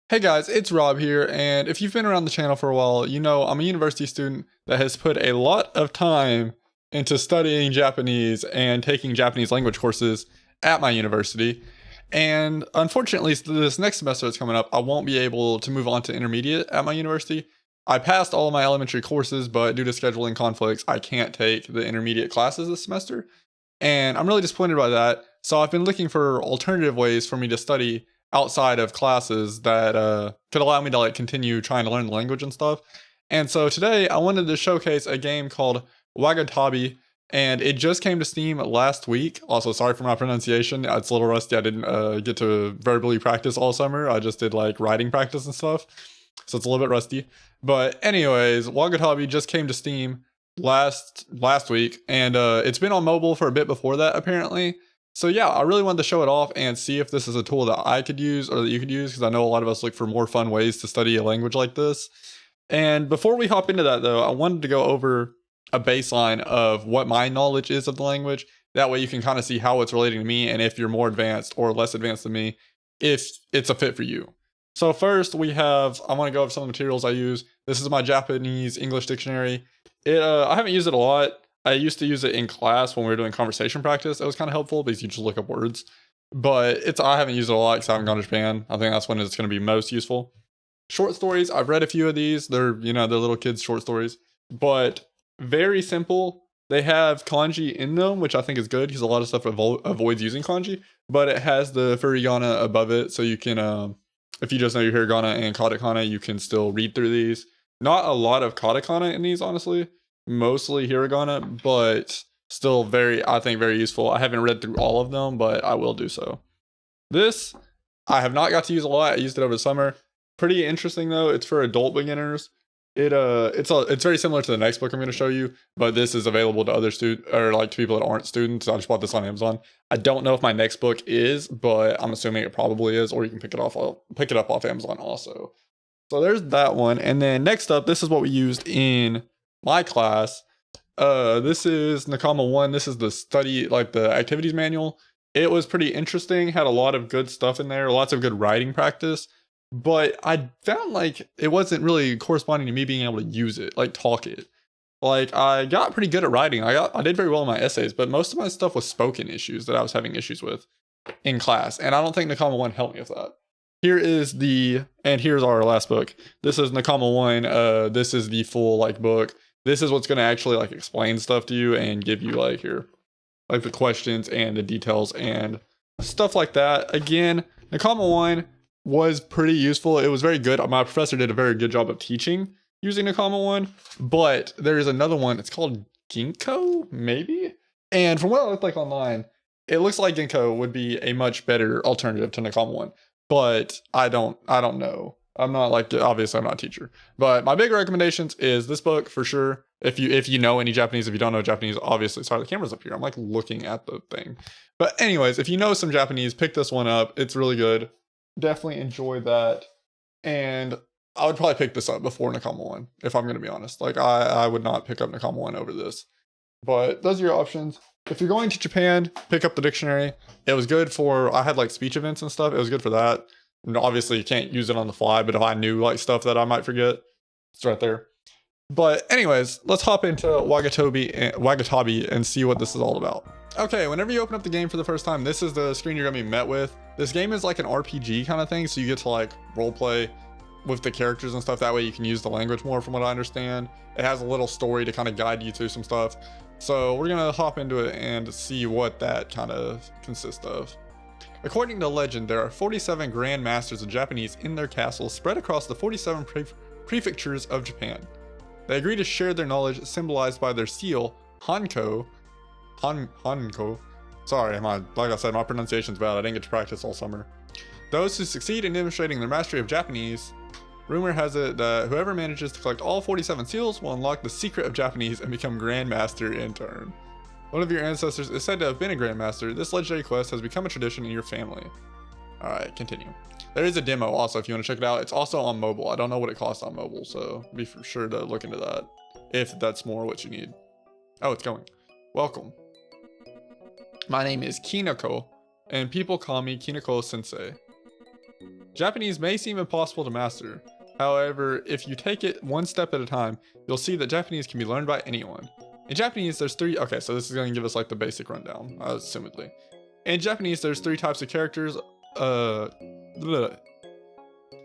Hey guys, it's Rob here, and if you've been around the channel for a while, you know I'm a university student that has put a lot of time into studying Japanese and taking Japanese language courses at my university. And unfortunately, this next semester that's coming up, I won't be able to move on to intermediate at my university. I passed all of my elementary courses, but due to scheduling conflicts, I can't take the intermediate classes this semester. And I'm really disappointed by that. So I've been looking for alternative ways for me to study outside of classes that could allow me to like continue trying to learn the language and stuff. And so today I wanted to showcase a game called Wagotabi, and it just came to Steam last week. Also, sorry for my pronunciation; it's a little rusty. I didn't get to verbally practice all summer. I just did like writing practice and stuff, so it's a little bit rusty. But anyways, Wagotabi just came to Steam last week, and it's been on mobile for a bit before that apparently. So yeah, I really wanted to show it off and see if this is a tool that I could use or that you could use, because I know a lot of us look for more fun ways to study a language like this. And before we hop into that though, I wanted to go over a baseline of what my knowledge is of the language. That way you can kind of see how it's relating to me and if you're more advanced or less advanced than me, if it's a fit for you. So first I want to go over some of the materials I use. This is my Japanese English dictionary. I haven't used it a lot. I used to use it in class when we were doing conversation practice. It was kind of helpful because you just look up words. But I haven't used it a lot because I haven't gone to Japan. I think that's when it's going to be most useful. Short stories, I've read a few of these. They're little kids' short stories. But very simple. They have kanji in them, which I think is good because a lot of stuff avoids using kanji. But it has the furigana above it, so you can, if you just know your hiragana and katakana, you can still read through these. Not a lot of katakana in these, honestly. Mostly hiragana, but still I think very useful. I haven't read through all of them, but I will do so. This I have not got to use a lot. I used it over the summer. Pretty interesting though. It's for adult beginners. It's very similar to the next book I'm going to show you, but this is available to other students or like to people that aren't students. I just bought this on Amazon. I don't know if my next book is, but I'm assuming it probably is, or you can pick it up off Amazon also. So there's that one, and then next up, this is what we used in my class. This is Nakama 1. This is the activities manual. It was pretty interesting, had a lot of good stuff in there, lots of good writing practice, but I found like it wasn't really corresponding to me being able to use it, like talk it. Like I got pretty good at writing. I did very well in my essays, but most of my stuff was spoken issues that I was having issues with in class, and I don't think Nakama 1 helped me with that. Here's our last book. This is Nakama 1. This is the full like book. This is what's going to actually like explain stuff to you and give you like the questions and the details and stuff like that. Again, Nakama 1 was pretty useful. It was very good. My professor did a very good job of teaching using Nakama 1, but there is another one. It's called Ginkgo, maybe? And from what it looked like online, it looks like Ginkgo would be a much better alternative to Nakama 1, but I don't know. I'm not obviously I'm not a teacher, but my big recommendations is this book for sure. If you know any Japanese, if you don't know Japanese, obviously, sorry, the camera's up here. I'm like looking at the thing. But anyways, if you know some Japanese, pick this one up. It's really good. Definitely enjoy that. And I would probably pick this up before Nakama 1, if I'm going to be honest. Like I would not pick up Nakama 1 over this. But those are your options. If you're going to Japan, pick up the dictionary. It was good I had like speech events and stuff. It was good for that. And obviously you can't use it on the fly, but if I knew like stuff that I might forget, it's right there. But anyways, let's hop into Wagotabi and see what this is all about. Okay, whenever you open up the game for the first time, this is the screen you're gonna be met with. This game is like an RPG kind of thing, so you get to like role play with the characters and stuff. That way you can use the language more, from what I understand. It has a little story to kind of guide you through some stuff. So we're gonna hop into it and see what that kind of consists of. According to legend, there are 47 Grand Masters of Japanese in their castles spread across the 47 prefectures of Japan. They agree to share their knowledge, symbolized by their seal, Hanko. Sorry, like I said, my pronunciation's bad. I didn't get to practice all summer. Those who succeed in demonstrating their mastery of Japanese, rumor has it that whoever manages to collect all 47 seals will unlock the secret of Japanese and become Grand Master in turn. One of your ancestors is said to have been a Grand Master. This legendary quest has become a tradition in your family. Alright, continue. There is a demo also if you want to check it out. It's also on mobile. I don't know what it costs on mobile, so be for sure to look into that if that's more what you need. Oh, it's going. Welcome. My name is Kinoko, and people call me Kinoko Sensei. Japanese may seem impossible to master. However, if you take it one step at a time, you'll see that Japanese can be learned by anyone. In Japanese, there's three. Okay, so this is going to give us like the basic rundown, assumedly. In Japanese, there's three types of characters.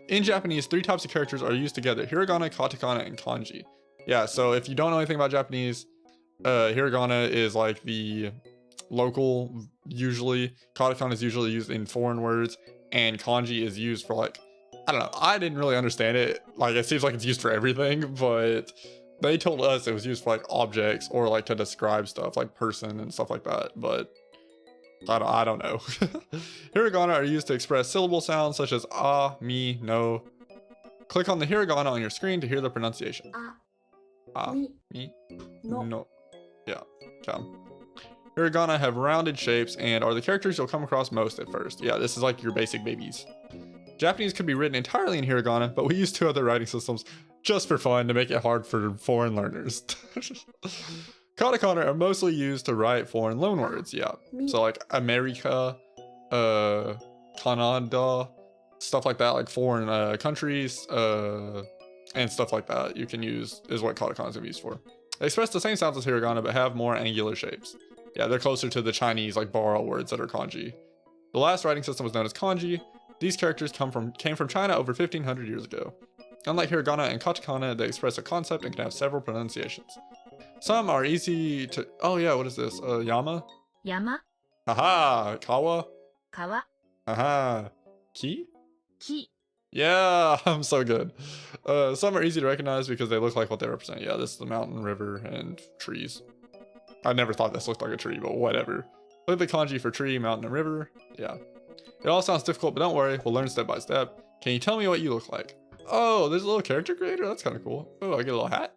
In Japanese, three types of characters are used together: hiragana, katakana, and kanji. Yeah, so if you don't know anything about Japanese, hiragana is like the local, usually. Katakana is usually used in foreign words, and kanji is used for like, I don't know, I didn't really understand it. Like, it seems like it's used for everything, but they told us it was used for like objects or like to describe stuff like person and stuff like that, but I don't know. Hiragana are used to express syllable sounds such as ah, me, no. Click on the hiragana on your screen to hear the pronunciation. Me, no. Yeah, okay. Hiragana have rounded shapes and are the characters you'll come across most at first. Yeah, this is like your basic babies. Japanese could be written entirely in hiragana, but we use two other writing systems just for fun to make it hard for foreign learners. Katakana are mostly used to write foreign loanwords, yeah. So like America, Canada, stuff like that, like foreign countries, and stuff like that you can use is what katakana is used for. They express the same sounds as hiragana but have more angular shapes. Yeah, they're closer to the Chinese like borrow words that are kanji. The last writing system was known as kanji. These characters came from China over 1500 years ago. Unlike hiragana and katakana, they express a concept and can have several pronunciations. Some are easy to... Oh yeah, what is this? Yama? Yama. Aha! Kawa? Kawa. Aha! Ki? Ki. Yeah, I'm so good. Some are easy to recognize because they look like what they represent. Yeah, this is the mountain, river, and trees. I never thought this looked like a tree, but whatever. Look at the kanji for tree, mountain, and river. Yeah. It all sounds difficult, but don't worry, we'll learn step by step. Can you tell me what you look like? Oh, there's a little character creator? That's kind of cool. Oh, I get a little hat?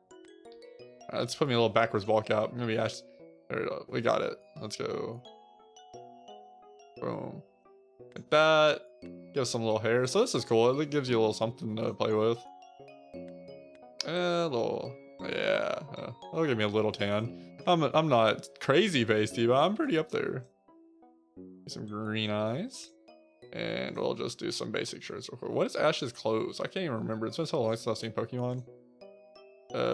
Alright, let's put me a little backwards walk out. I'm gonna be Ash. There we go. We got it. Let's go. Boom. Like that. Give us some little hair. So this is cool. It gives you a little something to play with. A little. Yeah. That'll give me a little tan. I'm not crazy pasty, but I'm pretty up there. Some green eyes. And we'll just do some basic shirts real quick. What is Ash's clothes? I can't even remember. It's been so long since I've seen Pokemon.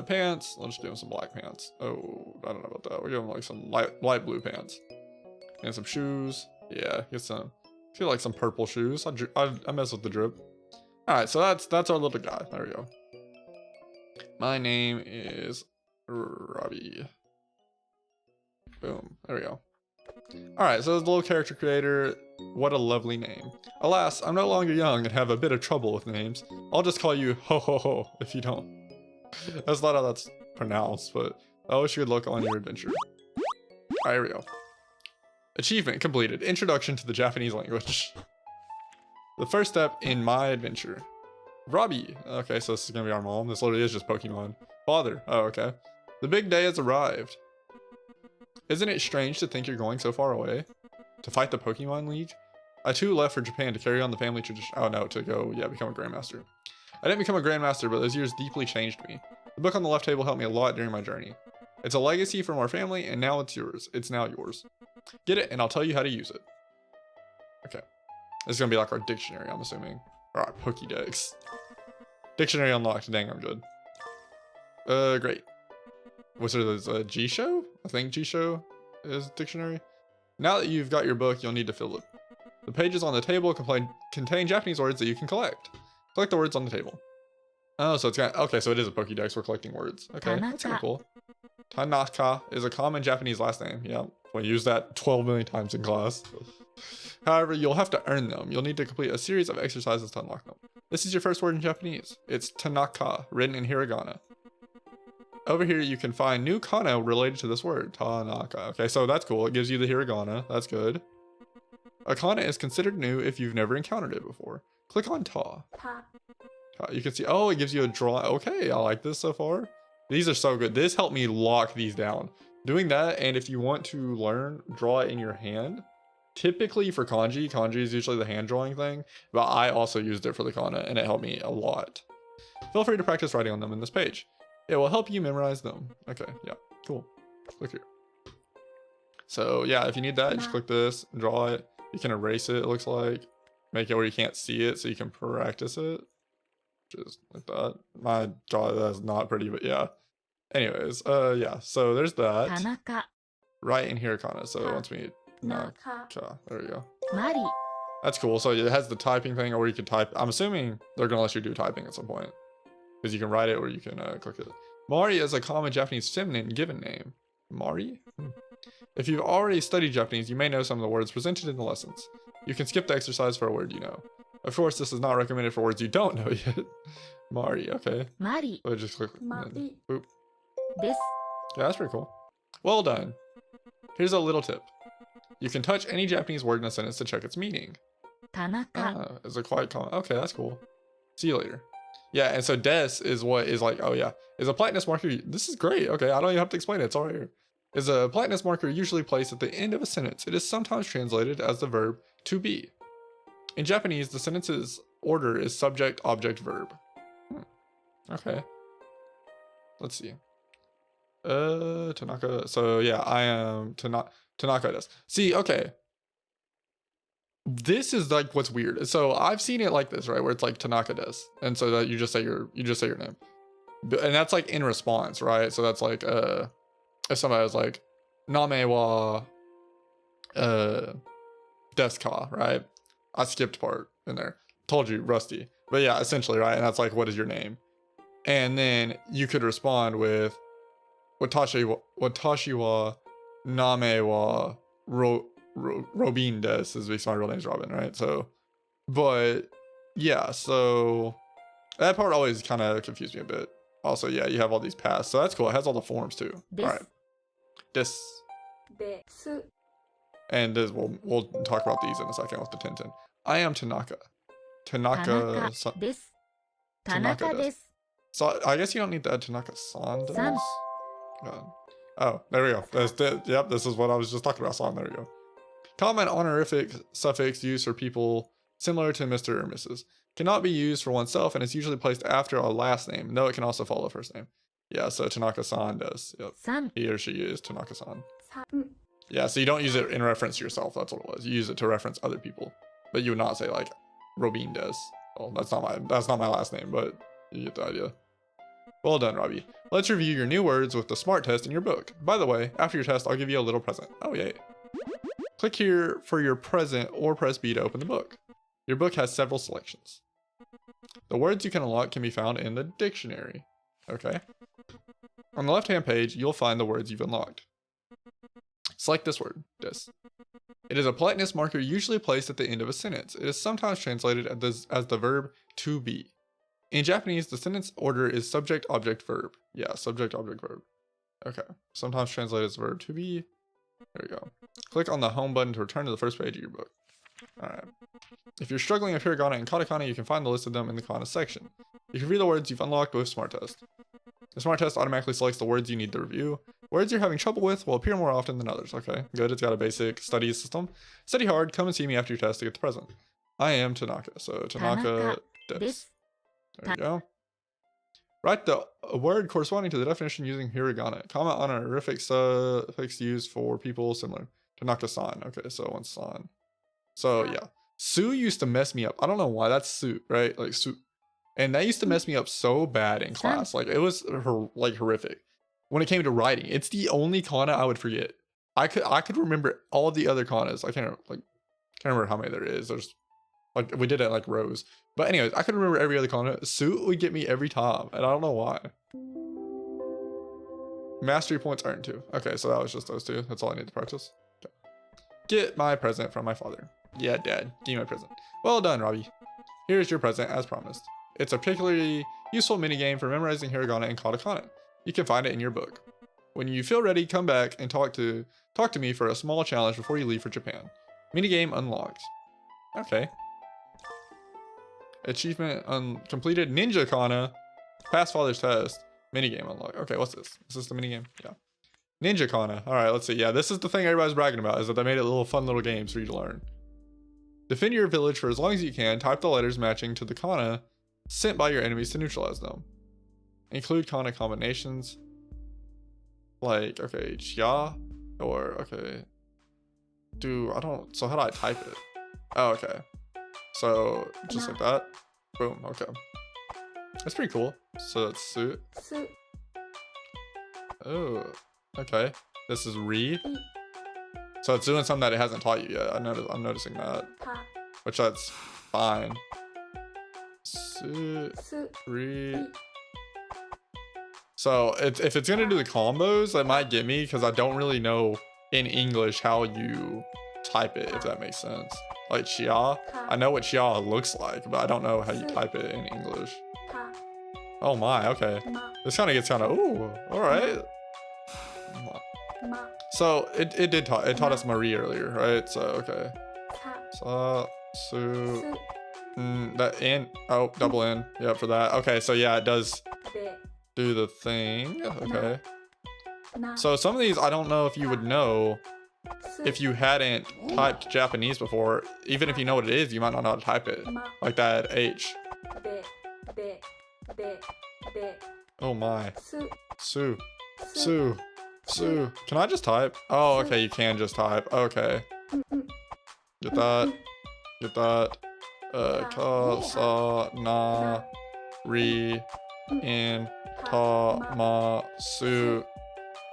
Pants. Let's just do some black pants. Oh, I don't know about that. We'll give him like some light blue pants. And some shoes. Yeah, get some. I feel like some purple shoes. I mess with the drip. Alright, so that's our little guy. There we go. My name is Robbie. Boom. There we go. Alright, so the little character creator. What a lovely name. Alas, I'm no longer young and have a bit of trouble with names. I'll just call you Ho Ho Ho if you don't. That's not how that's pronounced, but I wish you good luck on your adventure. Alright, here we go. Achievement completed. Introduction to the Japanese language. The first step in my adventure. Robbie. Okay, so this is gonna be our mom. This literally is just Pokemon. Father. Oh, okay. The big day has arrived. Isn't it strange to think you're going so far away? To fight the Pokemon League? I too left for Japan to carry on the family tradition. Oh no, to go, yeah, become a Grandmaster. I didn't become a Grandmaster, but those years deeply changed me. The book on the left table helped me a lot during my journey. It's a legacy from our family, and now it's yours. It's now yours. Get it, and I'll tell you how to use it. Okay. This is gonna be like our dictionary, I'm assuming. Or our Pokédex. Dictionary unlocked. Dang, I'm good. Great. What's it? G-Show? I think G-Show is dictionary. Now that you've got your book, you'll need to fill it. The pages on the table contain Japanese words that you can collect. Collect the words on the table. Oh, so it's got, okay, so it is a Pokédex. We're collecting words. Okay, that's kind of cool. Tanaka is a common Japanese last name. Yeah, we use that 12 million times in class. However, you'll have to earn them. You'll need to complete a series of exercises to unlock them. This is your first word in Japanese. It's Tanaka, written in hiragana. Over here, you can find new kana related to this word, Tanaka. Okay, so that's cool. It gives you the hiragana. That's good. A kana is considered new if you've never encountered it before. Click on ta. You can see, oh, it gives you a draw. Okay, I like this so far. These are so good. This helped me lock these down. Doing that, and if you want to learn, draw it in your hand. Typically for kanji is usually the hand drawing thing, but I also used it for the kana, and it helped me a lot. Feel free to practice writing on them in this page. It will help you memorize them. Okay, yeah, cool. Click here. So yeah, if you need that, just click this, draw it. You can erase it, it looks like. make it where you can't see it so you can practice it. Just like that. My jaw, that's not pretty, but yeah. Anyways, yeah, so there's that. Tanaka. Right in hiragana, so it wants me Naka. There we go. Mari. That's cool. So it has the typing thing, or you can type. I'm assuming they're gonna let you do typing at some point, because you can write it or you can click it. Mari is a common Japanese feminine given name. Mari? If you've already studied Japanese, you may know some of the words presented in the lessons. You can skip the exercise for a word you know. Of course, this is not recommended for words you don't know yet. Mari, okay. Mari. So just click. Mari. Boop. This. Yeah, that's pretty cool. Well done. Here's a little tip. You can touch any Japanese word in a sentence to check its meaning. Tanaka. Is a quiet comment. Okay, that's cool. See you later. Yeah, and so des is what is like, oh yeah, is a politeness marker. This is great. Okay, I don't even have to explain it. It's all right here. Is a politeness marker usually placed at the end of a sentence. It is sometimes translated as the verb to be. In Japanese, the sentence's order is subject, object, verb. Okay. Let's see. Tanaka. So yeah, I am Tanaka des. See, okay. This is like what's weird. So I've seen it like this, right? Where it's like Tanaka des. And so that you just say your name. And that's like in response, right? So that's like if somebody was like Name wa desu ka, right? I skipped part in there. Told you, rusty. But yeah, essentially, right? And that's like, what is your name? And then you could respond with Watashi wa name wa Robin des, is my real name's Robin, right? So, but yeah, so that part always kind of confused me a bit. Also, yeah, you have all these past, so that's cool. It has all the forms too. All right, this. And this, we'll talk about these in a second with the Tintin. I am Tanaka. Tanaka des. Tanaka des. So I guess you don't need to add Tanaka-san des. Oh, there we go. Yep, this is what I was just talking about. San, there we go. Common honorific suffix used for people similar to Mr. or Mrs. Cannot be used for oneself and is usually placed after a last name, though it can also follow a first name. Yeah, so Tanaka-san does. Yep. San. He or she is Tanaka-san. Yeah, so you don't use it in reference to yourself. That's what it was. You use it to reference other people, but you would not say like Robin des. Well, that's not my last name, but you get the idea. Well done, Robbie. Let's review your new words with the SMART test in your book. By the way, after your test, I'll give you a little present. Oh, yay. Click here for your present or press B to open the book. Your book has several selections. The words you can unlock can be found in the dictionary. Okay. On the left-hand page, you'll find the words you've unlocked. Select this word, des. It is a politeness marker usually placed at the end of a sentence. It is sometimes translated as the verb to be. In Japanese, the sentence order is subject, object, verb. Yeah, subject, object, verb. Okay. Sometimes translated as verb to be. There we go. Click on the home button to return to the first page of your book. Alright. If you're struggling with hiragana and katakana, you can find the list of them in the kana section. You can read the words you've unlocked with SMART Test. The SMART Test automatically selects the words you need to review. Words you're having trouble with will appear more often than others. Okay, good. It's got a basic study system. Study hard. Come and see me after your test to get the present. I am Tanaka. So Tanaka des. There you go. Write the word corresponding to the definition using hiragana. Comment on an honorific suffix used for people similar. Tanaka-san. Okay, so one san. So yeah. Su used to mess me up. I don't know why. That's Su, right? Like Su. And that used to mess me up so bad in class. Like it was horrific. When it came to writing, it's the only kana I would forget. I could remember all the other kanas. I can't remember how many there is. There's like we did it like rows. But anyways, I could remember every other kana. Su would get me every time, and I don't know why. Mastery points earned too. Okay, so that was just those two. That's all I need to practice. Okay. Get my present from my father. Yeah, Dad, give me my present. Well done, Robbie. Here's your present as promised. It's a particularly useful minigame for memorizing hiragana and katakana. You can find it in your book. When you feel ready, come back and talk to me for a small challenge before you leave for Japan. Minigame unlocked. Okay. Achievement completed. Ninja Kana. Past father's test. Minigame unlocked. Okay, what's this? Is this the minigame? Yeah. Ninja Kana. Alright, let's see. Yeah, this is the thing everybody's bragging about, is that they made it fun little games for you to learn. Defend your village for as long as you can. Type the letters matching to the kana sent by your enemies to neutralize them. Include kana combinations. Like, okay, chia, or, okay. So how do I type it? Oh, okay. So just like that. Boom. Okay. That's pretty cool. So that's suit. す Oh. Okay. This is re. So it's doing something that it hasn't taught you yet. I'm noticing that. た Which that's fine. Suit. す Re. So if it's gonna do the combos, that might get me because I don't really know in English how you type it, if that makes sense. Like chia, I know what chia looks like, but I don't know how you type it in English. た Oh my, okay. ま This kind of gets kind of, ooh, all right. ま So it taught us Marie earlier, right? So okay. た Sa, su, す that in, oh, double in, yeah, for that. Okay, so yeah, it does で do the thing. Okay. な So some of these, I don't know if you would know す if you hadn't typed Japanese before. Even if you know what it is, you might not know how to type it. ま Like that H. でででで Oh my. す Su. す Su. Su. Can I just type? Oh, okay, you can just type. Okay. うんうん Get that. Get that. Ka, sa, na, ri, in, ta, ma, su.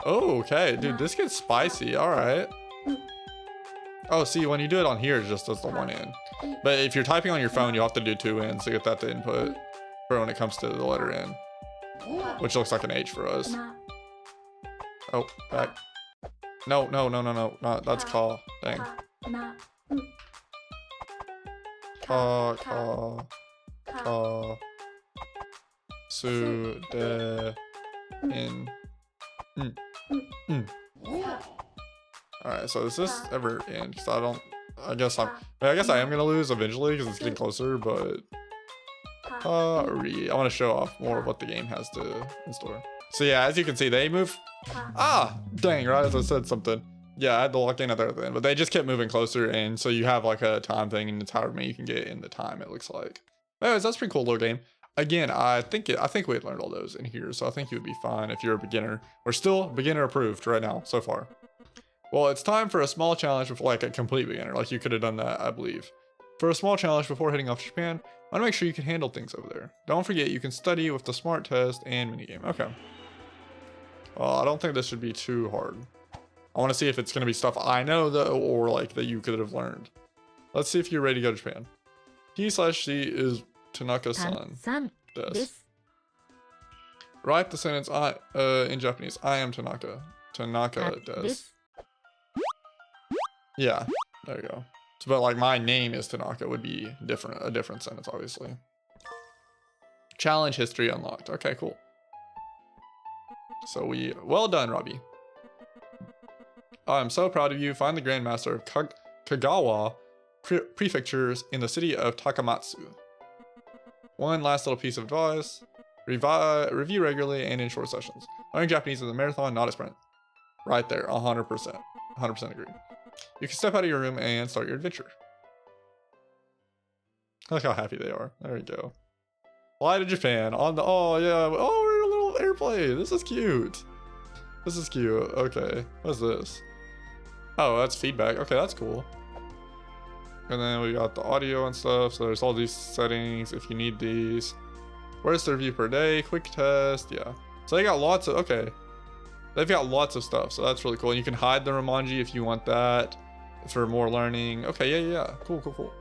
Oh, okay. Dude, this gets spicy. Alright. Oh, see, when you do it on here, it just does the one in. But if you're typing on your phone, you'll have to do two ins to get that to input for when it comes to the letter N, which looks like an H for us. な Oh, back. No, no, no, no, no. Not, that's ka. Dang. たな Ka, ka, ka. Su, de, in. Alright, so does this ever end? Because I guess I am gonna lose eventually because it's getting closer, but た I want to show off more of what the game has to in store. So yeah, as you can see, they move. Ah, dang! Right as I said something. Yeah, I had to lock in at the end, but they just kept moving closer, and so you have like a time thing, and it's however many you can get in the time. It looks like. Anyways, that's a pretty cool little game. Again, I think we had learned all those in here, so I think you would be fine if you're a beginner. We're still beginner approved right now so far. Well, it's time for a small challenge with like a complete beginner. Like you could have done that, I believe. For a small challenge before heading off to Japan, I want to make sure you can handle things over there. Don't forget you can study with the smart test and minigame. Okay. Well, I don't think this should be too hard. I want to see if it's going to be stuff I know though, or like that you could have learned. Let's see if you're ready to go to Japan. He/she is た Tanaka-san. さん Des. です Write the sentence in Japanese. I am Tanaka. た Tanaka で des. す Yeah, there you go. So, but like my name is Tanaka would be a different sentence, obviously. Challenge history unlocked. Okay, cool. So well done, Robbie. I'm so proud of you. Find the Grandmaster of Kagawa prefectures in the city of Takamatsu. One last little piece of advice. Review regularly and in short sessions. Learning Japanese is a marathon, not a sprint. Right there, 100%. 100% agree. You can step out of your room and start your adventure. Look how happy they are. There you go. Fly to Japan on the, oh yeah, oh, we're in a little airplane. This is cute. This is cute. Okay, what's this? Oh, that's feedback. Okay, that's cool. And then we got the audio and stuff. So there's all these settings if you need these. Where's the review per day? Quick test. Yeah. So they got lots of, okay. They've got lots of stuff. So that's really cool. And you can hide the Romanji if you want that for more learning. Okay. Yeah. Cool.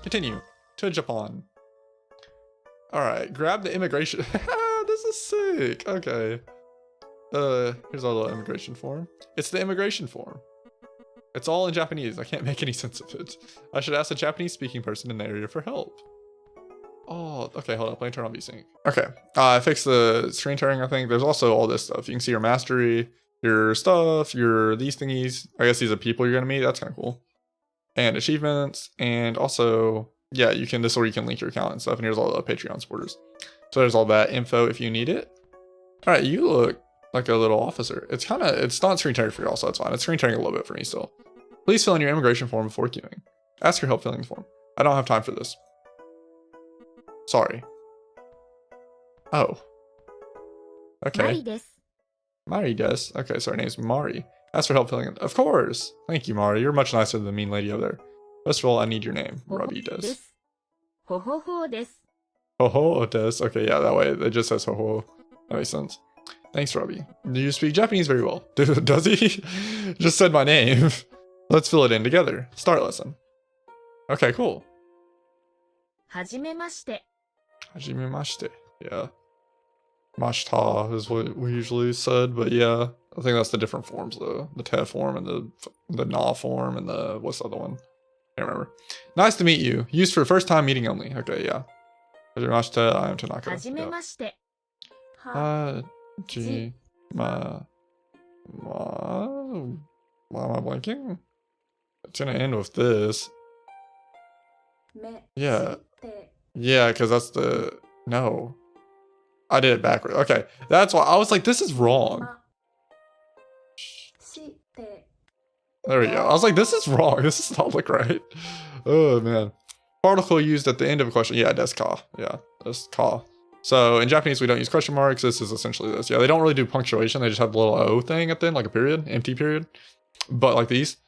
Continue to Japan. All right. Grab the immigration. This is sick. Okay. Here's our little immigration form. It's the immigration form. It's all in Japanese. I can't make any sense of it. I should ask a Japanese speaking person in the area for help. Oh, okay, hold up. Let me turn on VSync. Okay, I fixed the screen tearing, I think. There's also all this stuff. You can see your mastery, your stuff, these thingies. I guess these are people you're gonna meet. That's kind of cool. And achievements, and also, yeah, this is where you can link your account and stuff. And here's all the Patreon supporters. So there's all that info if you need it. All right, you look like a little officer. It's not screen tearing for you, also, that's fine. It's screen tearing a little bit for me still. Please fill in your immigration form before queuing. Ask for help filling the form. I don't have time for this. Sorry. Oh. Okay. マリです Mari does. Okay, so her name's Mari. Ask for help filling it. Of course. Thank you, Mari. You're much nicer than the mean lady over there. First of all, I need your name. ほほ Robbie で does. す。ほほほです。Hoho does. Okay, yeah, that way it just says hoho. That makes sense. Thanks, Robbie. Do you speak Japanese very well? Does he? Just said my name. Let's fill it in together. Start lesson. Okay, cool. はじめまして。 Hajimemashite. Yeah. Mashita is what we usually said, but yeah, I think that's the different forms though. The te form and the na form and the what's the other one? Can't remember. Nice to meet you. Used for first time meeting only. Okay, yeah. Hajimemashite, I am Tanaka. はじめ Yeah. まして。は、 Haji ma why am I blanking? It's gonna end with this. め、 Yeah. て、 Yeah, because that's the no. I did it backwards. Okay, that's why I was like, this is wrong. ま、して、 There we go. I was like, this is wrong. This does not look right. Oh man. Particle used at the end of a question. Yeah, desu ka. Yeah, desu ka. So in Japanese, we don't use question marks. This is essentially this. Yeah, they don't really do punctuation. They just have the little O thing at the end, like a period, empty period. But like these.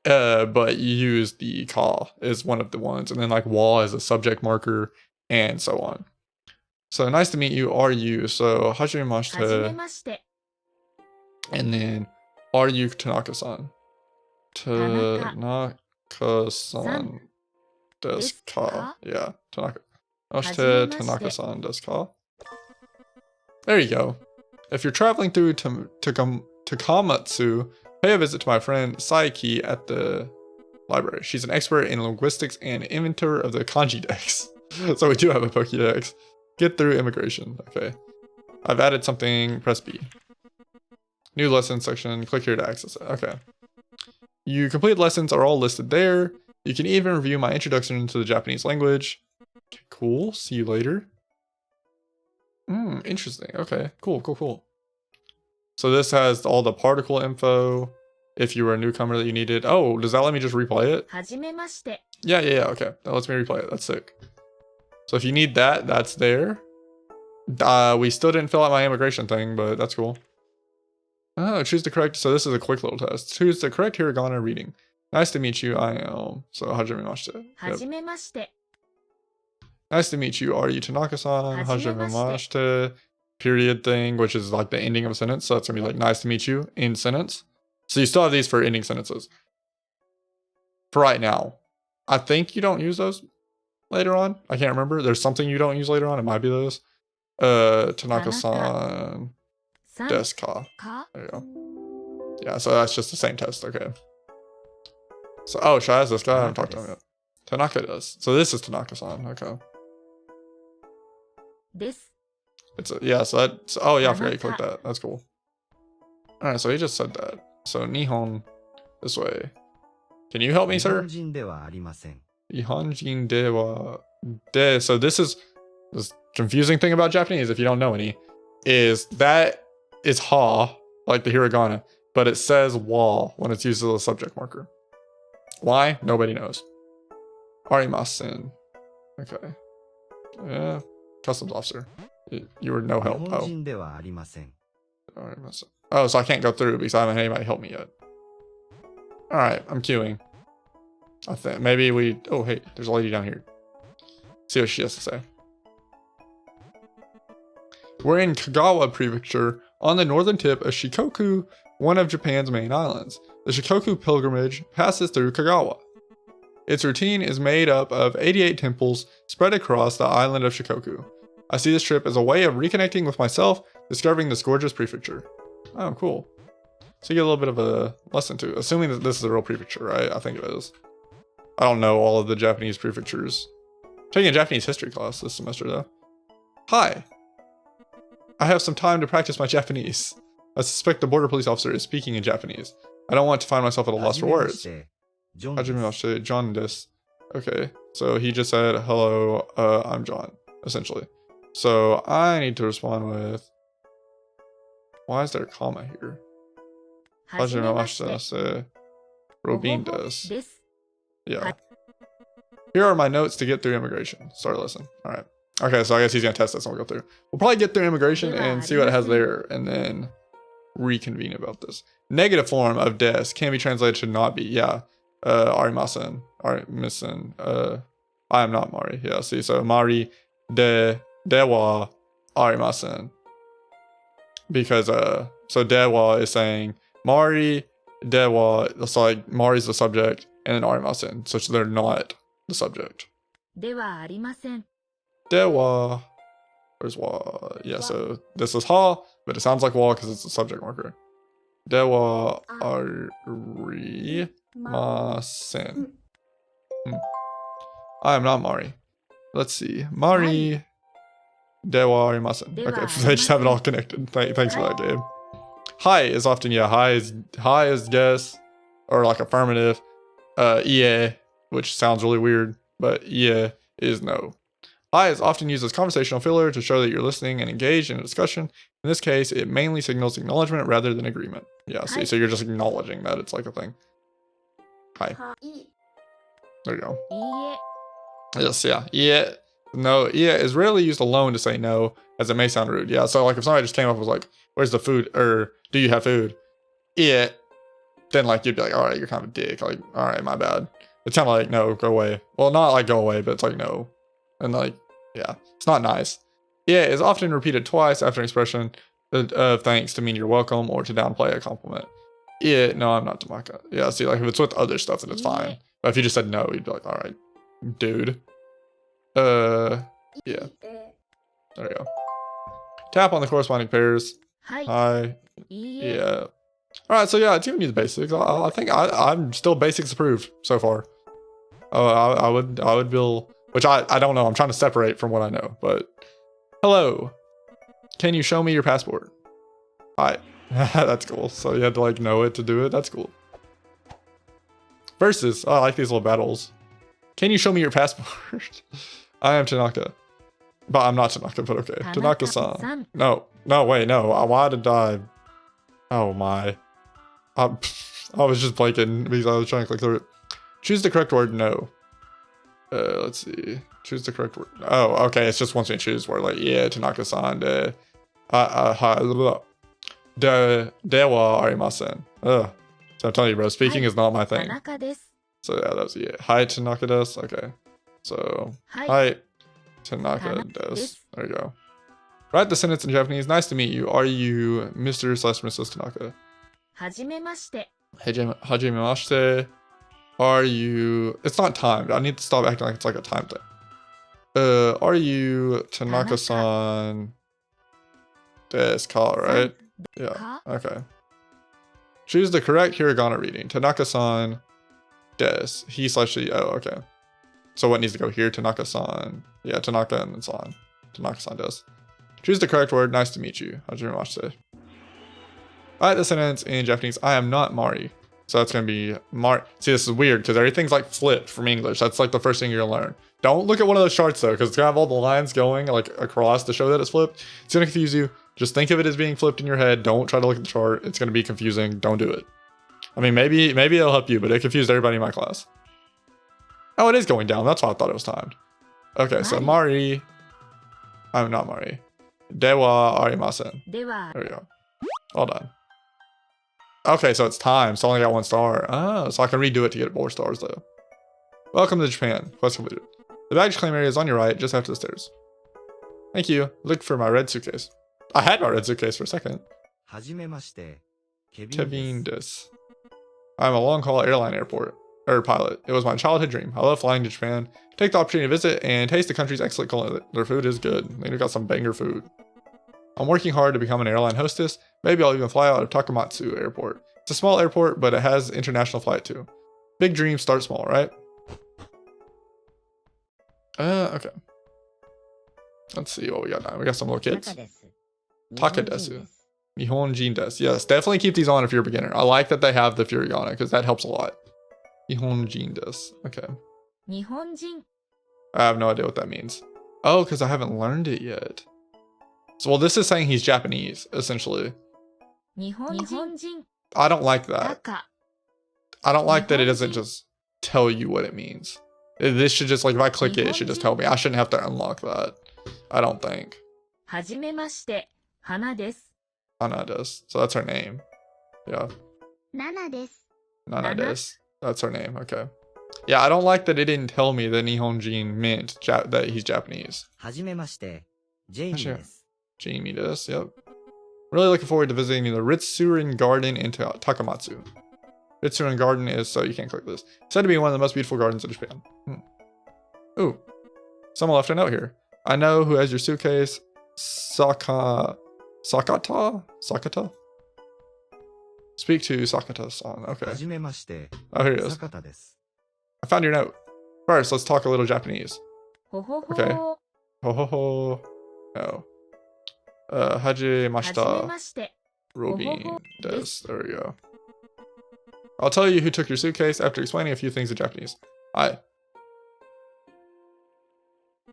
But you use the ka is one of the ones. And then like wa is a subject marker and so on. So nice to meet you. Are you? So はじめ hajimemashite. まして。 And then are you Tanaka-san? Tanaka-san desu ka? Yeah, Tanaka. Mashite Tanaka-san desu ka? There you go. If you're traveling through Takamatsu, pay a visit to my friend Saiki at the library. She's an expert in linguistics and inventor of the kanji decks. So we do have a Pokédex. Get through immigration. Okay. I've added something. Press B. New lesson section. Click here to access it. Okay. You complete lessons are all listed there. You can even review my introduction to the Japanese language. Cool. See you later. Interesting. Okay. Cool. So this has all the particle info. If you were a newcomer that you needed. Oh, does that let me just replay it? はじめまして。 Yeah. Okay. That lets me replay it. That's sick. So if you need that, that's there. We still didn't fill out my immigration thing, but that's cool. Oh, choose the correct. So this is a quick little test. Choose the correct hiragana reading. Nice to meet you. I am. So hajimemashite. はじめまして。 Nice to meet you. Are you Tanaka-san? Hajimemashite. Period thing, which is like the ending of a sentence. So that's gonna be like nice to meet you in sentence. So you still have these for ending sentences. For right now. I think you don't use those later on. I can't remember. There's something you don't use later on. It might be those. Tanaka-san さん desu ka. か There you go. Yeah, so that's just the same test. Okay. So, oh, should I ask this guy? I haven't talked to him yet. Tanaka does. So this is Tanaka-san. Okay. です。 It's a, yeah, so that's, oh yeah, I forgot you clicked that. That's cool. Alright, so he just said that. So Nihon, this way. Can you help me, sir? 日本人ではありません。 Nihonjin dewa de. So this confusing thing about Japanese, if you don't know any, is that is ha, like the hiragana, but it says wa when it's used as a subject marker. Why? Nobody knows. Arimasen. Okay. Yeah. Customs officer. You were no 日 help. 本 Oh. 人ではありません。 Arimasen. Oh, so I can't go through because I haven't had anybody help me yet. Alright, I'm queuing. I think maybe we. Oh, hey, there's a lady down here. See what she has to say. We're in Kagawa Prefecture on the northern tip of Shikoku, one of Japan's main islands. The Shikoku pilgrimage passes through Kagawa. Its routine is made up of 88 temples spread across the island of Shikoku. I see this trip as a way of reconnecting with myself, discovering this gorgeous prefecture. Oh, cool. So you get a little bit of a lesson too, assuming that this is a real prefecture, right? I think it is. I don't know all of the Japanese prefectures. I'm taking a Japanese history class this semester though. Hi. I have some time to practice my Japanese. I suspect the border police officer is speaking in Japanese. I don't want to find myself at a loss for words. ジョンです Hajimemashite, John this. Okay, so he just said, hello, I'm John, essentially. So I need to respond with, why is there a comma here? はじめまして。 Hajimemashite, Robin does. です。 Yeah. Here are my notes to get through immigration. Start lesson. All right. Okay, so I guess he's gonna test us and we'll go through. We'll probably get through immigration and see what it has there and then reconvene about this. Negative form of des can be translated to not be. Yeah. arimasen. Arimasen. I am not Mari. Yeah, see, so Mari dewa arimasen. Because, so dewa is saying Mari, dewa, so like Mari's the subject, and then arimasen, so they're not the subject. ではありません。 Dewa. Where's wa? Yeah, so this is ha, but it sounds like wa because it's a subject marker. Dewa arimasen. I am not Mari. Let's see. Mari dewa arimasen. Okay, they just have it all connected. Thanks for that, Gabe. Hi is often, yeah, hi is yes, or like affirmative. Ie, which sounds really weird, but ie is no. Hi is often used as conversational filler to show that you're listening and engaged in a discussion. In this case, it mainly signals acknowledgement rather than agreement. Yeah, see, so you're just acknowledging that it's like a thing. Hi. There you go. いいえ。 Yes, yeah. Yeah. No, yeah is rarely used alone to say no, as it may sound rude. Yeah, so like if somebody just came up and was like, where's the food? Or do you have food? Yeah. Then like you'd be like, all right, you're kind of a dick. Like, all right, my bad. It's kind of like, no, go away. Well, not like go away, but it's like, no. And like, yeah, it's not nice. Yeah is often repeated twice after an expression of thanks to mean you're welcome or to downplay a compliment. Yeah, no, I'm not Tamaka. Yeah, see, like if it's with other stuff, then it's fine. But if you just said no, you'd be like, all right, dude. Yeah. There we go. Tap on the corresponding pairs. はい。 Hi. いいえ。 Yeah. All right, so yeah, it's giving you the basics. I think I'm still basics approved so far. I would build, which I don't know. I'm trying to separate from what I know, but hello. Can you show me your passport? Hi. That's cool. So you had to like know it to do it. That's cool. Versus, oh, I like these little battles. Can you show me your passport? I am Tanaka. But I'm not Tanaka, but okay. Tanaka-san. No, wait, no. Why did I? Oh my. I was just blanking because I was trying to click through it. Choose the correct word, no. Let's see. Choose the correct word. Oh, okay. It's just once we choose word, like, yeah, Tanaka-san, dewa arimasen. Ugh. So I'm telling you, bro, speaking is not my 田 thing. 中です。 So yeah, that was yeah. Hi Tanaka desu. Okay. So はい。 hi Tanaka desu. There you go. Write the sentence in Japanese. Nice to meet you. Are you Mr./Mrs. Tanaka? はじめまして。 Hajimemashite. Are you? It's not timed. I need to stop acting like it's like a time thing. Are you Tanaka-san desu ka, right? Yeah. か Okay. Choose the correct hiragana reading. Tanaka-san desu. He/she. Oh, okay. So what needs to go here? Tanaka-san. Yeah, Tanaka and then san. Tanaka-san desu. Choose the correct word. Nice to meet you. Hajimemashite. Write the sentence in Japanese. I am not Mari. So that's going to be Mar. See, this is weird because everything's like flipped from English. That's like the first thing you're going to learn. Don't look at one of those charts though, because it's going to have all the lines going like across to show that it's flipped. It's going to confuse you. Just think of it as being flipped in your head. Don't try to look at the chart. It's going to be confusing. Don't do it. I mean, maybe it'll help you, but it confused everybody in my class. Oh, it is going down. That's why I thought it was timed. Okay, so Mari. I'm not Mari. Dewa arimasen. では There we go. Well done. Okay, so it's time. So I only got 1 star. Oh, so I can redo it to get more stars though. Welcome to Japan. Quest completed. The baggage claim area is on your right, just after the stairs. Thank you. Look for my red suitcase. I had my red suitcase for a second. はじめまして。ケビン Kevin です Dis. I'm a long-haul airline pilot. It was my childhood dream. I love flying to Japan. Take the opportunity to visit and taste the country's excellent culinary. Their food is good. They've got some banger food. I'm working hard to become an airline hostess. Maybe I'll even fly out of Takamatsu Airport. It's a small airport, but it has international flight too. Big dreams start small, right? Okay. Let's see what we got now. We got some little 中 kids. です。 Takadesu. Nihonjin desu. Yes, definitely keep these on if you're a beginner. I like that they have the furigana because that helps a lot. Nihonjin desu. Okay. 日本人。 I have no idea what that means. Oh, because I haven't learned it yet. So, well, this is saying he's Japanese, essentially. 日本人。 I don't like that. 赤。 I don't like that it doesn't just tell you what it means. This should just, like, if I click it, it should just tell me. I shouldn't have to unlock that. I don't think. はじめまして。花です。 Ana does. So that's her name. Yeah. ナナです。 Nana Nana? does. That's her name. Okay. Yeah, I don't like that it didn't tell me that Nihonjin meant that he's Japanese. はじめまして、ジェイミーです。Jamie does. Yep. Really looking forward to visiting the Ritsurin Garden in Takamatsu. Ritsurin Garden is, so you can't click this, said to be one of the most beautiful gardens in Japan. Ooh. Someone left a note here. I know who has your suitcase. Sakata? Speak to Sakata-san. は Okay. じめまして、 Oh, here it is. 坂田です。 I found your note. First, let's talk a little Japanese. ほほほ Okay. Ho ho ho. No. Hajimashita. はじめまして。 Robin des. There we go. I'll tell you who took your suitcase after explaining a few things in Japanese. Hi.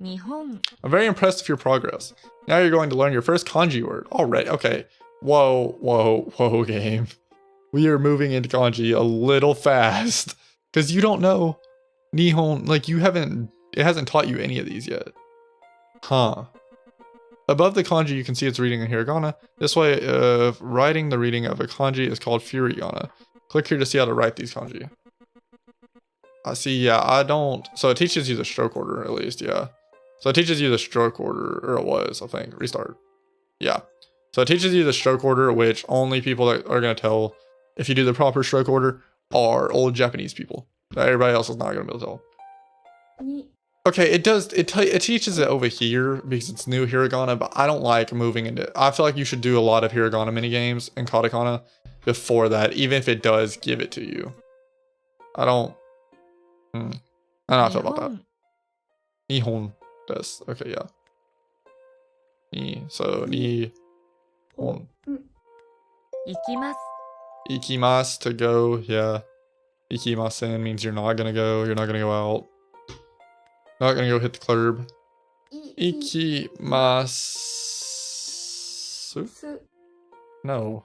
日本 I'm very impressed with your progress. Now you're going to learn your first kanji word. Already. Okay. Whoa, game. We are moving into kanji a little fast. Because you don't know Nihon, like it hasn't taught you any of these yet. Huh. Above the kanji, you can see it's reading in hiragana. This way of writing the reading of a kanji is called furigana. Click here to see how to write these kanji. I see, yeah, I don't. So it teaches you the stroke order, at least, yeah. So it teaches you the stroke order, or it was, I think. Restart. Yeah. So it teaches you the stroke order, which only people that are going to tell if you do the proper stroke order are old Japanese people. Everybody else is not going to be able to tell. に Okay, it does. It teaches it over here because it's new hiragana, but I don't like moving into. I feel like you should do a lot of hiragana mini games and katakana before that, even if it does give it to you. I don't. I don't know how I feel about that. 日 Nihon des. Okay, yeah. So Nihon. 行きます Ikimasu to go. Yeah. Ikimasen means you're not gonna go. You're not gonna go out. Not gonna go hit the club. い Ikimasu. す No.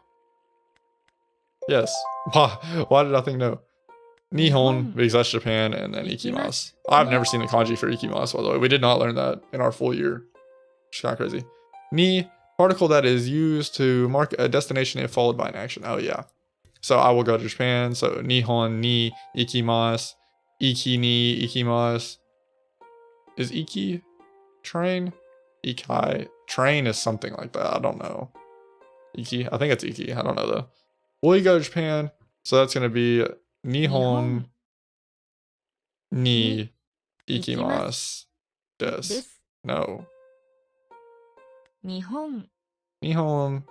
Yes. Why did I think no? Nihon, because that's Japan, and then Ikimasu. I've never seen the kanji for Ikimasu, by the way. We did not learn that in our full year. Which is kind of crazy. Ni, particle that is used to mark a destination if followed by an action. Oh, yeah. So I will go to Japan. So Nihon ni ikimasu. Iki ni ikimasu. Is Iki train? Ikai. Train is something like that. I don't know. Iki. I think it's Iki. I don't know though. Will you go to Japan? So that's going to be Nihon ni ikimasu de desu. す No. 日本 Nihon.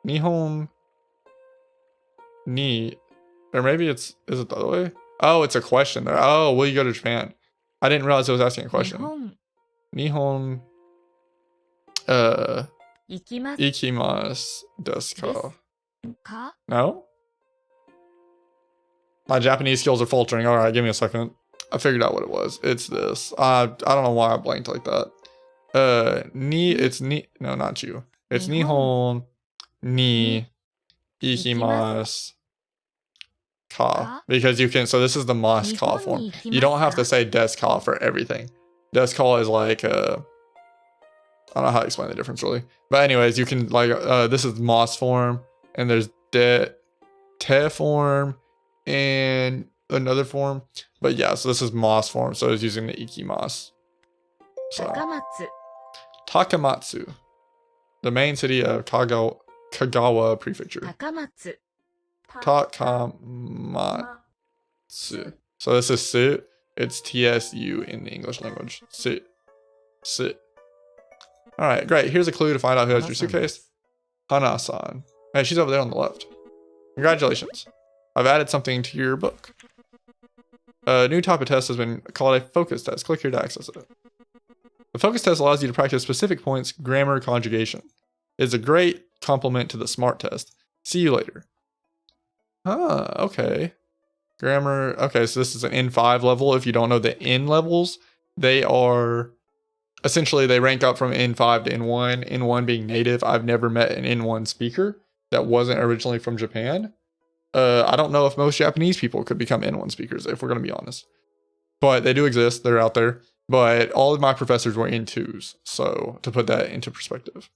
Nihon ni. Or maybe is it the other way? Oh, it's a question there. Oh, will you go to Japan? I didn't realize it was asking a 日 question. 本 Nihon 行きます ikimasu desu ka? か No? My Japanese skills are faltering. All right, give me a second. I figured out what it was. It's this. I don't know why I blanked like that. It's ni. No, not you. It's Nihon ni ikimasu ka. Because you can. So this is the mas ka form. You don't have to say desu ka for everything. Desu ka is like I don't know how to explain the difference really. But anyways, you can like this is mas form, and there's te form, and another form. But yeah, so this is mas form, so it's using the ikimasu. So 高松 Takamatsu, the main city of Kagawa Prefecture. 高松 Takamatsu. So this is su. It's TSU in the English language. Su. Su. Alright, great. Here's a clue to find out who has your suitcase. Hana-san. Hey, she's over there on the left. Congratulations. I've added something to your book. A new type of test has been called a focus test. Click here to access it. The focus test allows you to practice specific points, grammar, conjugation. It's a great complement to the SMART test. See you later. Okay. Grammar. Okay, so this is an N5 level. If you don't know the N levels, they are essentially they rank up from N5 to N1. N1 being native. I've never met an N1 speaker that wasn't originally from Japan. I don't know if most Japanese people could become N1 speakers, if we're going to be honest. But they do exist. They're out there. But all of my professors were N2s. So to put that into perspective.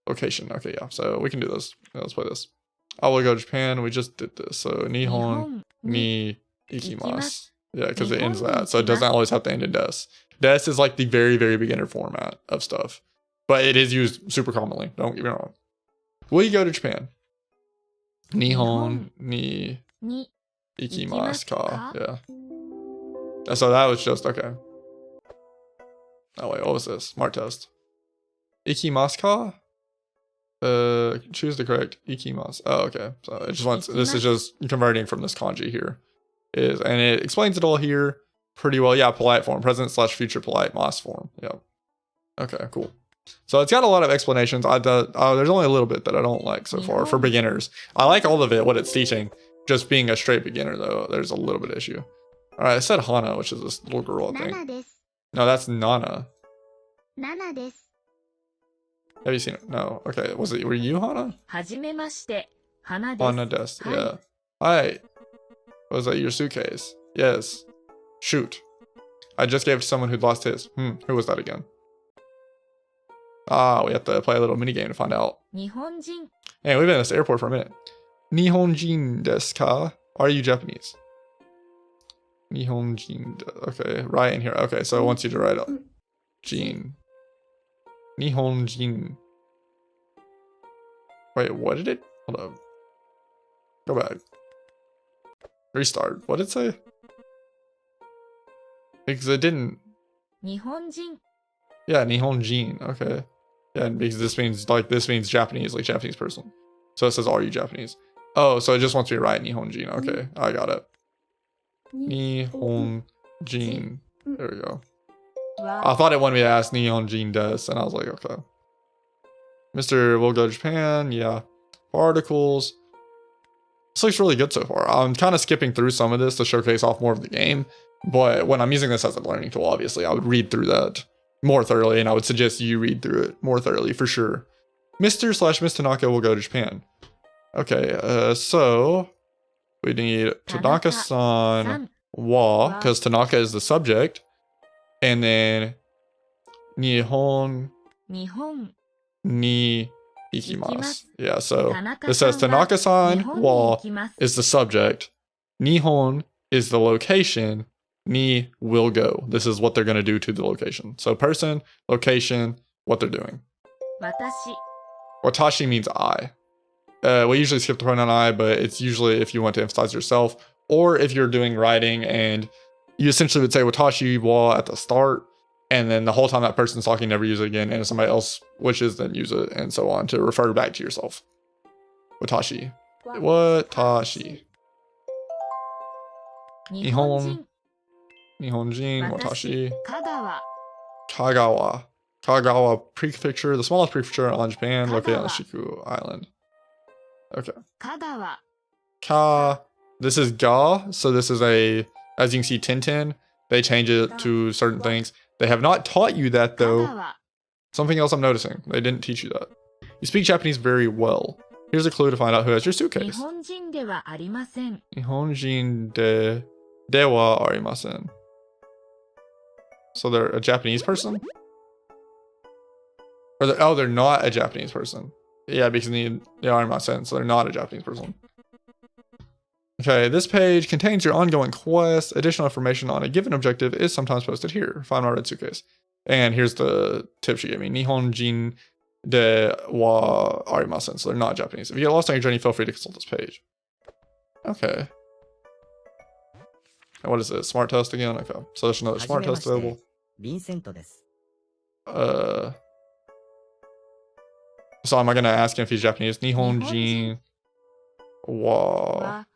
Location. Okay, yeah. So we can do this. Let's play this. I will go to Japan. We just did this. So, Nihon 日本に ni 行きま ikimasu. す Yeah, because it ends 日本に that. So it 行きます doesn't always have to end in des. Des is like the very, very beginner format of stuff. But it is used super commonly. Don't get me wrong. Will you go to Japan? Nihon ni に ikimasu ka. Ikimasu Yeah. So that was just, okay. Oh wait, what was this? Smart test. Ikimasu ka? Choose the correct ikimasu. Oh, okay. So it just wants, this is just converting from this kanji here. And it explains it all here pretty well. Yeah, polite form, present / future polite mas form. Yep. Okay, cool. So it's got a lot of explanations. There's only a little bit that I don't like so far for beginners. I like all of it, what it's teaching. Just being a straight beginner though, there's a little bit of issue. All right, I said Hana, which is this little girl, I 7 think. です No, that's Nana. 7です Have you seen it? No. Okay, were you Hana? はじめまして花です Hana des. Hi. Yeah. Hi. Was that your suitcase? Yes. Shoot. I just gave it to someone who'd lost his. Who was that again? Ah, we have to play a little mini game to find out. 日本人 Hey, we've been at this airport for a minute. Nihonjin desu ka? Are you Japanese? Nihonjin. Okay, right in here. Okay, so it wants you to write Jin. Nihonjin. Wait, what did it? Hold up. Go back. Restart. What did it say? Because it didn't. 日本人 Yeah, Nihonjin. Okay. Yeah, because this means Japanese, like Japanese person. So it says, are you Japanese? Oh, so it just wants me to write Nihonjin. Okay, I got it. Nihonjin. There we go. は I thought it wanted me to ask Nihonjin des, and I was like, okay. Mr. Will go to Japan. Yeah. Articles. This looks really good so far. I'm kind of skipping through some of this to showcase off more of the game. But when I'm using this as a learning tool, obviously, I would read through that more thoroughly, and I would suggest you read through it more thoroughly for sure. Mr./Miss Tanaka will go to Japan. Okay, so we need Tanaka-san さん wa, because Tanaka is the subject, and then Nihon 日本 ni ikimasu. Yeah, so 田中 this says さんは Tanaka-san 日本に wa 行きます is the subject. Nihon is the location. Ni will go. This is what they're going to do to the location. So person, location, what they're doing. 私 Watashi means I. We usually skip the pronoun I, but it's usually if you want to emphasize yourself, or if you're doing writing and you essentially would say watashi wa at the start, and then the whole time that person's talking, never use it again, and if somebody else wishes, then use it, and so on, to refer back to yourself. Watashi. Watashi. 日本人 Nihonjin, 私 watashi. 香川 Kagawa. Kagawa Prefecture, the smallest prefecture on Japan, located on the Kagawa. Shiku Island. Okay. 香川 Ka. This is Ga, so this is as you can see, Tintin. They change it to certain things. They have not taught you that, 香 though. 川 Something else I'm noticing. They didn't teach you that. You speak Japanese very well. Here's a clue to find out who has your 日 suitcase. 本人ではありません Nihonjin de wa arimasen. So they're a Japanese person? Or they're not a Japanese person. Yeah, because they arimasen, so they're not a Japanese person. Okay, this page contains your ongoing quest. Additional information on a given objective is sometimes posted here. Find my red suitcase. And here's the tip she gave me. Nihonjin de wa arimasen. So they're not Japanese. If you get lost on your journey, feel free to consult this page. Okay. And what is this? Smart test again? Okay. So there's another はじ smart めま test して available. ヴィンセントです So am I gonna ask him if he's Japanese? Nihonjin wa は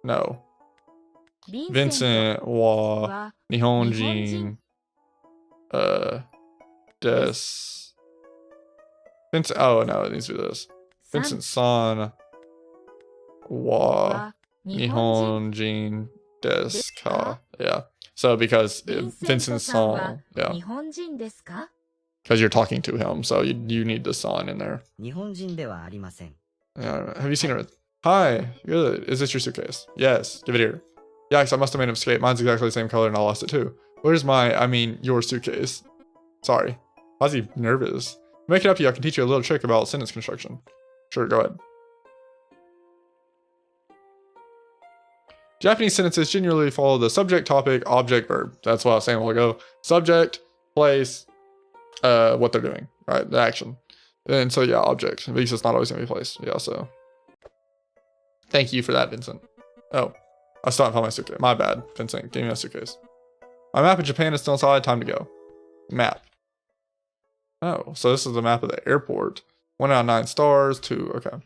no. ヴィンセン Vincent wa は Nihonjin des Vincent, oh no, it needs to be this. さん Vincent san wa は日本人 Nihonjin desu ka. Yeah. So because ヴィンセン Vincent トさんは san, yeah, 日本人ですか because you're talking to him, so you need the san in there. 日本人ではありません Yeah, have you seen her? Hi, good. Is this your suitcase? Yes, give it here. Yikes, I must have made a mistake. Mine's exactly the same color and I lost it too. Where's your suitcase? Sorry. Why is he nervous? To make it up to you, I can teach you a little trick about sentence construction. Sure, go ahead. Japanese sentences generally follow the subject, topic, object, verb. That's what I was saying a while ago. Subject, place, what they're doing, right? The action. And so yeah, object, because it's not always gonna be place. Yeah, so. Thank you for that, Vincent. Oh, I still haven't found my suitcase. My bad, Vincent. Give me my suitcase. My map of Japan is still inside. Time to go. Map. Oh, so this is the map of the airport. 1 out of 9 stars. 2. Okay.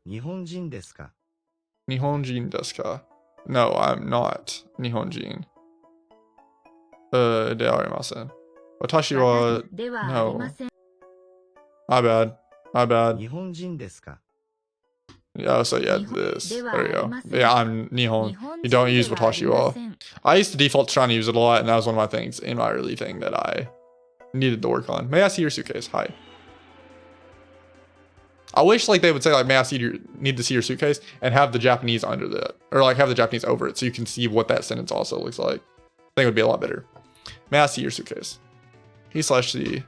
日本人ですか Nihonjin desu ka? No, I'm not Nihonjin. De arimasen. Watashi wa... ではありません。 My bad. My bad. 日本人ですか Yeah, so yeah, Nihon- this. de wa There you go. arimasen. Yeah, I'm Nihon. 日本 You 人 don't で use はあり watashi ま wa. せん。 I used to default to trying to use it a lot, and that was one of my things in my early thing that I needed to work on. May I see your suitcase? Hi. I wish like they would say like, may I see your, need to see your suitcase, and have the Japanese under that, or like have the Japanese over it, so you can see what that sentence also looks like. I think it would be a lot better. May I see your suitcase? He/she.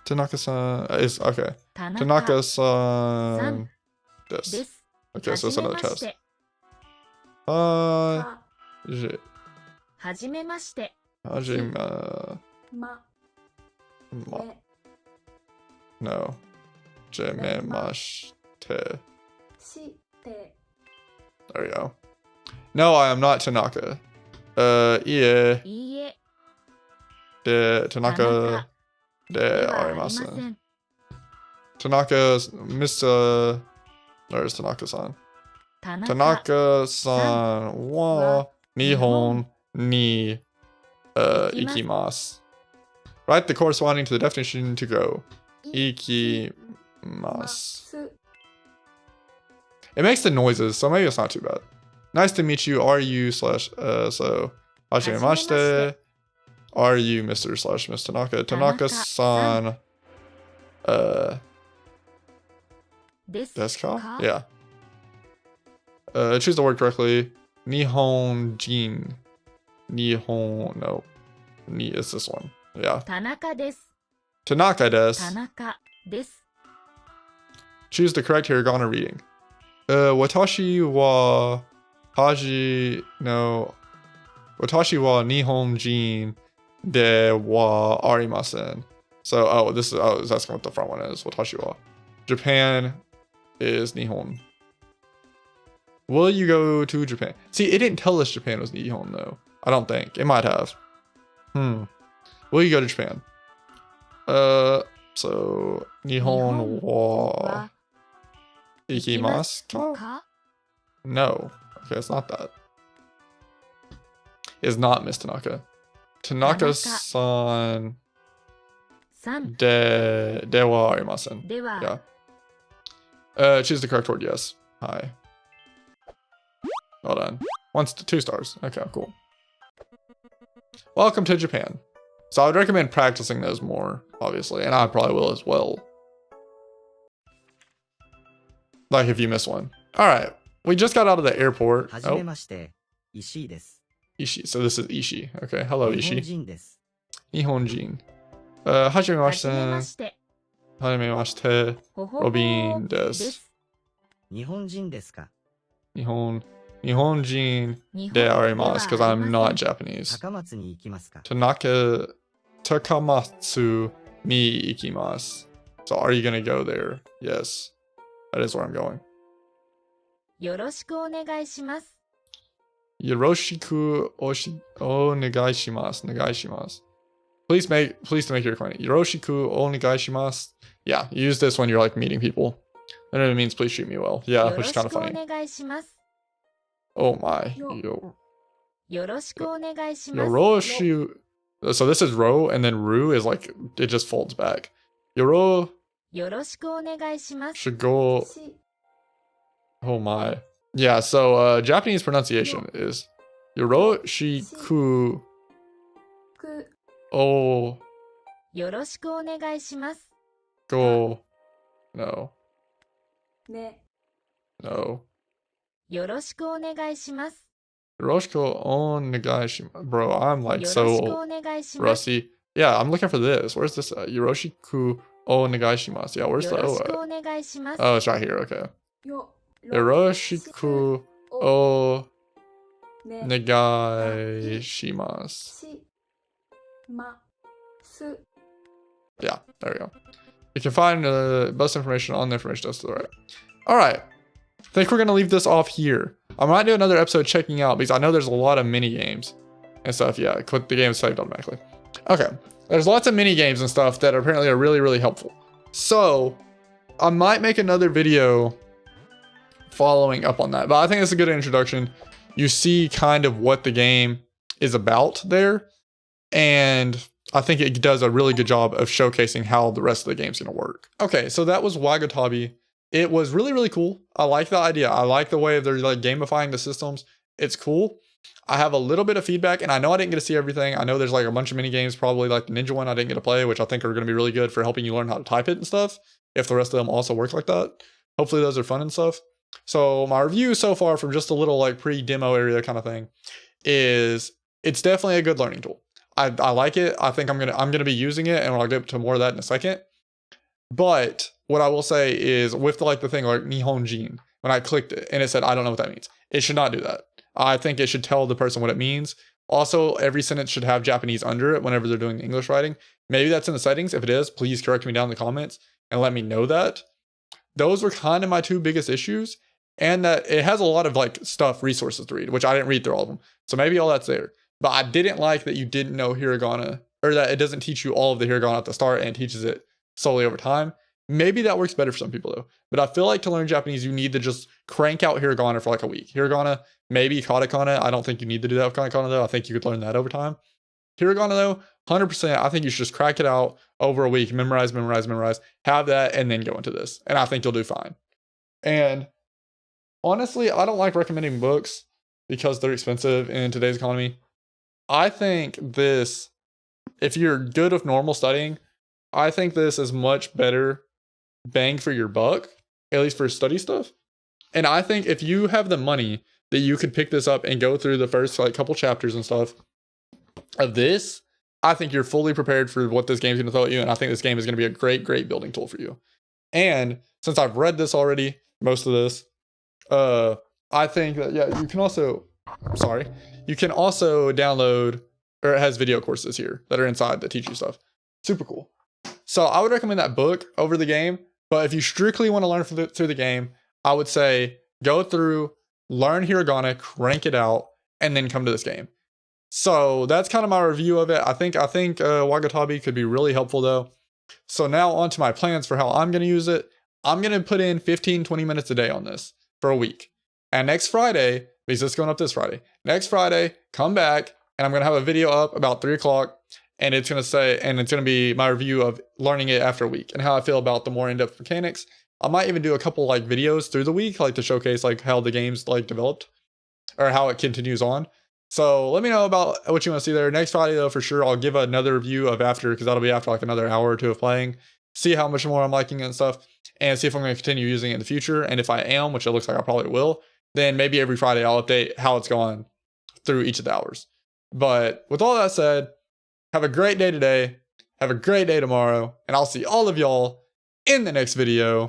Tanaka-san is okay. 田中 Tanaka-san. This. です。 Okay, は so じ it's め another まし test. て。 Je- はじめまして。 Hajima. ま Ma- え No. Jememashite. して There we go. No, I am not Tanaka. Ie いいえ。 de 田中 Tanaka で de はありませ arimasen. ん。 Tanaka's Mr. There's Tanaka-san. 田中 Tanaka-san wa Nihon ni ikimasu. Write the corresponding to the definition to go. ま Ikimasu. す It makes the noises, so maybe it's not too bad. Nice to meet you. Are you slash so hajimemashite. Are you Mr. slash Miss Tanaka? Tanaka-san です。 desu ka? Ka? Yeah. Choose the word correctly. Nihonjin. Nihon no. Ni is this one. Yeah. 田中です。 Tanaka 田 desu. 中です。 Choose the correct hiragana reading. Watashi wa haji no. Watashi wa Nihonjin de wa arimasen. So, oh, this is, oh, that's what the front one is. Watashi wa. Japan is Nihon. Will you go to Japan? See, it didn't tell us Japan was Nihon, though. I don't think. It might have. Will you go to Japan? So, Nihon wa は ikimasu ka? か No. Okay, it's not that. It's not Miss Tanaka. Tanaka-san さん de wa arimasen. では Yeah. Choose the correct word, yes. Hi. Well done. 2 stars. Okay, cool. Welcome to Japan. So I would recommend practicing those more, obviously, and I probably will as well. Like if you miss one. Alright. We just got out of the airport. はじめ Oh, まして石井です Ishii. So this is Ishii. Okay, hello 日本 Ishii. 人です Nihonjin. はじめま Hajimemashite. して。 Hajimemashite. ほほほ Robin で desu. す。日本人ですか Nihonjin 日本 de では arimasu, because あり I'm ま not せん Japanese. 高松に行きますか Takamatsu ni ikimasu. So are you gonna go there? Yes. That is where I'm going. よろしくお願いします。 Yoroshiku onegaishimasu. Negaishimasu. Please to make your acquaintance. Yoroshiku onegaishimasu. Yeah, use this when you're like meeting people. And it means please treat me well. Yeah, よろ which し is kind of くお funny. 願いします。 Oh my. Yo. よろしくお願いします。 Yoroshu. So this is ro, and then ru is like it just folds back. Yoroshigo. よろしくお願いします。し Oh my. Yeah, so Japanese pronunciation is Yoroshiku く o よろしくお願いします。 go. No. ね No. よろしくお願いします。 Yoroshiku on Nagashima. Bro, I'm よ like ろしく so お願いします。 rusty. Yeah, I'm looking for this. Where's this? Yoroshiku o Nagashimasu. Yeah, where's よ the ろ O しく at? お願いします。 Oh, it's right here. Okay. よ yoroshiku o ne negai shimasu. します Yeah, there we go. You can find the best information on the information desk to the right. All right. I think we're going to leave this off here. I might do another episode checking out because I know there's a lot of mini games and stuff. Yeah, click the game saved automatically. Okay. There's lots of mini games and stuff that apparently are really, really helpful. So I might make another video following up on that, but I think it's a good introduction. You see kind of what the game is about there. And I think it does a really good job of showcasing how the rest of the game's going to work. Okay, so that was Wagotabi. It was really, really cool. I like the idea. I like the way they're like gamifying the systems. It's cool. I have a little bit of feedback, and I know I didn't get to see everything. I know there's like a bunch of mini games, probably like the Ninja one I didn't get to play, which I think are going to be really good for helping you learn how to type it and stuff, if the rest of them also work like that. Hopefully those are fun and stuff. So my review so far from just a little like pre-demo area kind of thing is it's definitely a good learning tool. I like it. I think I'm gonna be using it, and I'll get to more of that in a second. But what I will say is with the thing like Nihonjin, when I clicked it and it said I don't know what that means, it should not do that. I think it should tell the person what it means. Also, every sentence should have Japanese under it whenever they're doing the English writing. Maybe that's in the settings. If it is, please correct me down in the comments and let me know that. Those were kind of my two biggest issues, and that it has a lot of like resources to read, which I didn't read through all of them. So maybe all that's there. But I didn't like that you didn't know hiragana, or that it doesn't teach you all of the hiragana at the start and teaches it slowly over time. Maybe that works better for some people though. But I feel like to learn Japanese, you need to just crank out hiragana for like a week. Hiragana, maybe katakana. I don't think you need to do that with katakana though. I think you could learn that over time. Hiragana though, 100%, I think you should just crack it out over a week, memorize, have that, and then go into this. And I think you'll do fine. And honestly, I don't like recommending books because they're expensive in today's economy. I think this, if you're good with normal studying, I think this is much better bang for your buck, at least for study stuff. And I think if you have the money that you could pick this up and go through the first like couple chapters and stuff of this, I think you're fully prepared for what this game's going to throw at you. And I think this game is going to be a great, great building tool for you. And since I've read this already, most of this, I think that, yeah, you can also download, or it has video courses here that are inside that teach you stuff. Super cool. So I would recommend that book over the game. But if you strictly want to learn through the game, I would say go through, learn hiragana, crank it out, and then come to this game. So that's kind of my review of it. I think Wagotabi could be really helpful though. So now on to my plans for how I'm going to use it. I'm going to put in 15-20 minutes a day on this for a week. And next Friday, because it's going up this Friday, next Friday, come back and I'm going to have a video up about 3 o'clock, and it's going to be my review of learning it after a week and how I feel about the more in-depth mechanics. I might even do a couple like videos through the week, like to showcase like how the game's like developed or how it continues on. So let me know about what you want to see there. Next Friday though, for sure, I'll give another review of after, because that'll be after like another hour or two of playing, see how much more I'm liking it and stuff, and see if I'm going to continue using it in the future. And if I am, which it looks like I probably will, then maybe every Friday I'll update how it's going through each of the hours. But with all that said, have a great day today, have a great day tomorrow, and I'll see all of y'all in the next video.